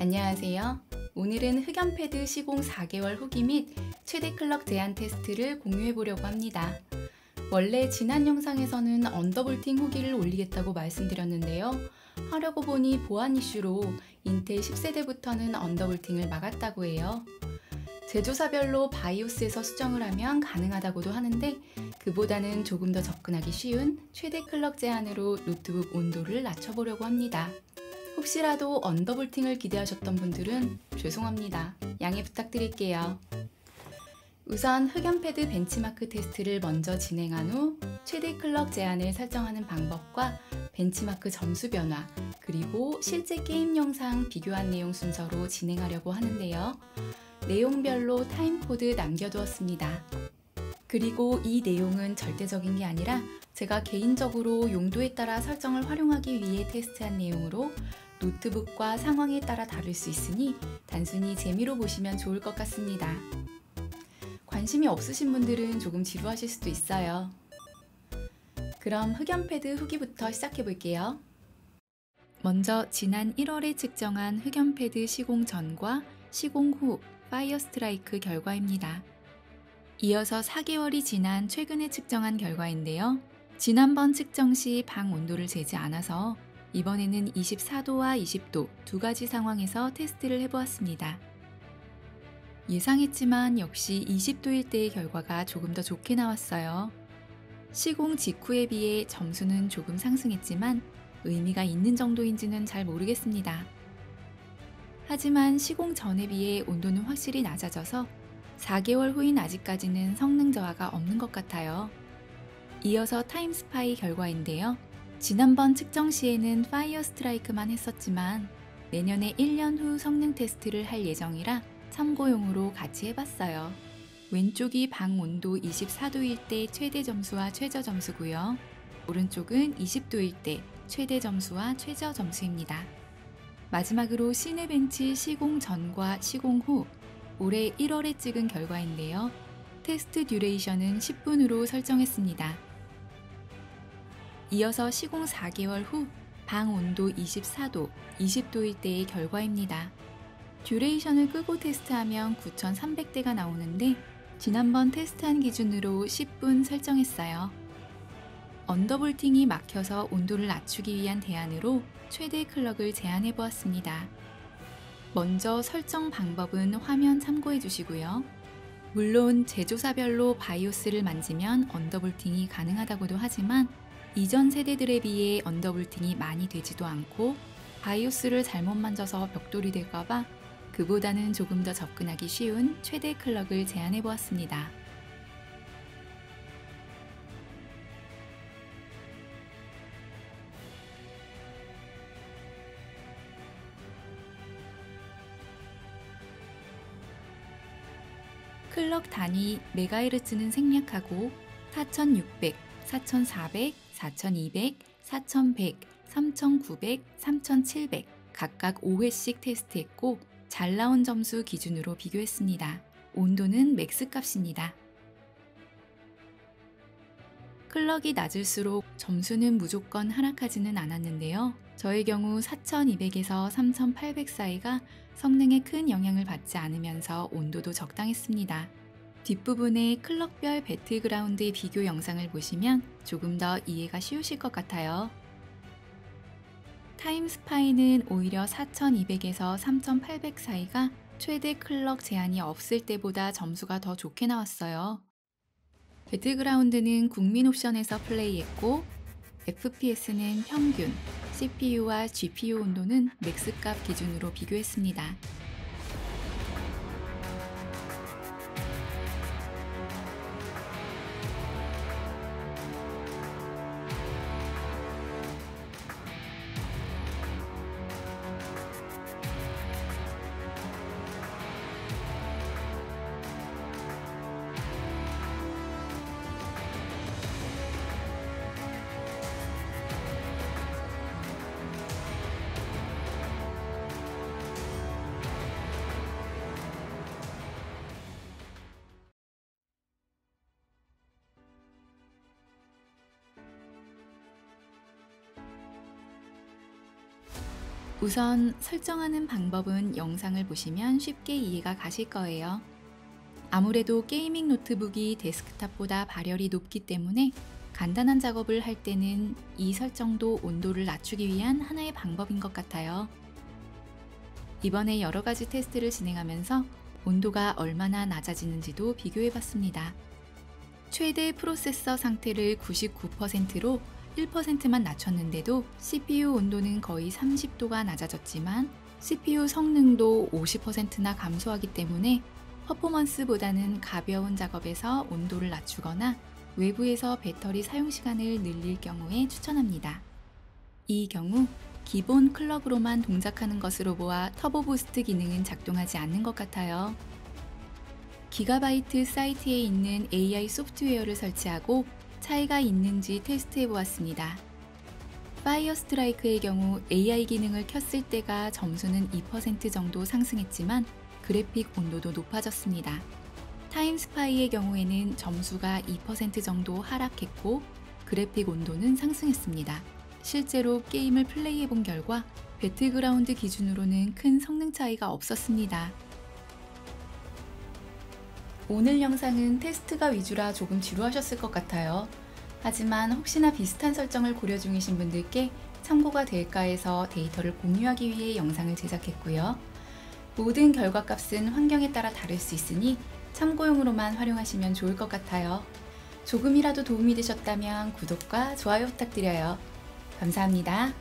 안녕하세요. 오늘은 흑연패드 시공 4개월 후기 및 최대 클럭 제한 테스트를 공유해 보려고 합니다. 원래 지난 영상에서는 언더볼팅 후기를 올리겠다고 말씀드렸는데요. 하려고 보니 보안 이슈로 인텔 10세대부터는 언더볼팅을 막았다고 해요. 제조사별로 바이오스에서 수정을 하면 가능하다고도 하는데 그보다는 조금 더 접근하기 쉬운 최대 클럭 제한으로 노트북 온도를 낮춰보려고 합니다. 혹시라도 언더볼팅을 기대하셨던 분들은 죄송합니다. 양해 부탁드릴게요. 우선 흑연패드 벤치마크 테스트를 먼저 진행한 후 최대 클럭 제한을 설정하는 방법과 벤치마크 점수 변화, 그리고 실제 게임 영상 비교한 내용 순서로 진행하려고 하는데요. 내용별로 타임코드 남겨두었습니다. 그리고 이 내용은 절대적인 게 아니라 제가 개인적으로 용도에 따라 설정을 활용하기 위해 테스트한 내용으로 노트북과 상황에 따라 다를 수 있으니 단순히 재미로 보시면 좋을 것 같습니다. 관심이 없으신 분들은 조금 지루하실 수도 있어요. 그럼 흑연패드 후기부터 시작해 볼게요. 먼저 지난 1월에 측정한 흑연패드 시공 전과 시공 후 파이어 스트라이크 결과입니다. 이어서 4개월이 지난 최근에 측정한 결과인데요. 지난번 측정 시 방 온도를 재지 않아서 이번에는 24도와 20도 두 가지 상황에서 테스트를 해보았습니다. 예상했지만 역시 20도일 때의 결과가 조금 더 좋게 나왔어요. 시공 직후에 비해 점수는 조금 상승했지만 의미가 있는 정도인지는 잘 모르겠습니다. 하지만 시공 전에 비해 온도는 확실히 낮아져서 4개월 후인 아직까지는 성능 저하가 없는 것 같아요. 이어서 타임스파이 결과인데요. 지난번 측정 시에는 파이어 스트라이크만 했었지만 내년에 1년 후 성능 테스트를 할 예정이라 참고용으로 같이 해봤어요. 왼쪽이 방 온도 24도일 때 최대 점수와 최저 점수고요. 오른쪽은 20도일 때 최대 점수와 최저 점수입니다. 마지막으로 시네벤치 시공 전과 시공 후 올해 1월에 찍은 결과인데요. 테스트 듀레이션은 10분으로 설정했습니다. 이어서 시공 4개월 후 방 온도 24도, 20도일 때의 결과입니다. 듀레이션을 끄고 테스트하면 9300대가 나오는데 지난번 테스트한 기준으로 10분 설정했어요. 언더볼팅이 막혀서 온도를 낮추기 위한 대안으로 최대 클럭을 제한해 보았습니다. 먼저 설정 방법은 화면 참고해 주시고요. 물론 제조사별로 바이오스를 만지면 언더볼팅이 가능하다고도 하지만 이전 세대들에 비해 언더볼팅이 많이 되지도 않고 바이오스를 잘못 만져서 벽돌이 될까봐 그보다는 조금 더 접근하기 쉬운 최대 클럭을 제한해 보았습니다. 클럭 단위 메가헤르츠는 생략하고 4600, 4400, 4200, 4100, 3900, 3700 각각 5회씩 테스트했고 잘 나온 점수 기준으로 비교했습니다. 온도는 맥스 값입니다. 클럭이 낮을수록 점수는 무조건 하락하지는 않았는데요. 저의 경우 4200에서 3800 사이가 성능에 큰 영향을 받지 않으면서 온도도 적당했습니다. 뒷부분에 클럭별 배틀그라운드의 비교 영상을 보시면 조금 더 이해가 쉬우실 것 같아요. 타임스파이는 오히려 4200에서 3800 사이가 최대 클럭 제한이 없을 때보다 점수가 더 좋게 나왔어요. 배틀그라운드는 국민 옵션에서 플레이했고 FPS는 평균, CPU와 GPU 온도는 맥스값 기준으로 비교했습니다. 우선 설정하는 방법은 영상을 보시면 쉽게 이해가 가실 거예요. 아무래도 게이밍 노트북이 데스크탑보다 발열이 높기 때문에 간단한 작업을 할 때는 이 설정도 온도를 낮추기 위한 하나의 방법인 것 같아요. 이번에 여러 가지 테스트를 진행하면서 온도가 얼마나 낮아지는지도 비교해 봤습니다. 최대 프로세서 상태를 99%로 1%만 낮췄는데도 CPU 온도는 거의 30도가 낮아졌지만 CPU 성능도 50%나 감소하기 때문에 퍼포먼스보다는 가벼운 작업에서 온도를 낮추거나 외부에서 배터리 사용 시간을 늘릴 경우에 추천합니다. 이 경우 기본 클럭으로만 동작하는 것으로 보아 터보 부스트 기능은 작동하지 않는 것 같아요. 기가바이트 사이트에 있는 AI 소프트웨어를 설치하고 차이가 있는지 테스트해 보았습니다. 파이어 스트라이크의 경우 AI 기능을 켰을 때가 점수는 2% 정도 상승했지만 그래픽 온도도 높아졌습니다. 타임스파이의 경우에는 점수가 2% 정도 하락했고 그래픽 온도는 상승했습니다. 실제로 게임을 플레이해 본 결과 배틀그라운드 기준으로는 큰 성능 차이가 없었습니다. 오늘 영상은 테스트가 위주라 조금 지루하셨을 것 같아요. 하지만 혹시나 비슷한 설정을 고려 중이신 분들께 참고가 될까 해서 데이터를 공유하기 위해 영상을 제작했고요. 모든 결과값은 환경에 따라 다를 수 있으니 참고용으로만 활용하시면 좋을 것 같아요. 조금이라도 도움이 되셨다면 구독과 좋아요 부탁드려요. 감사합니다.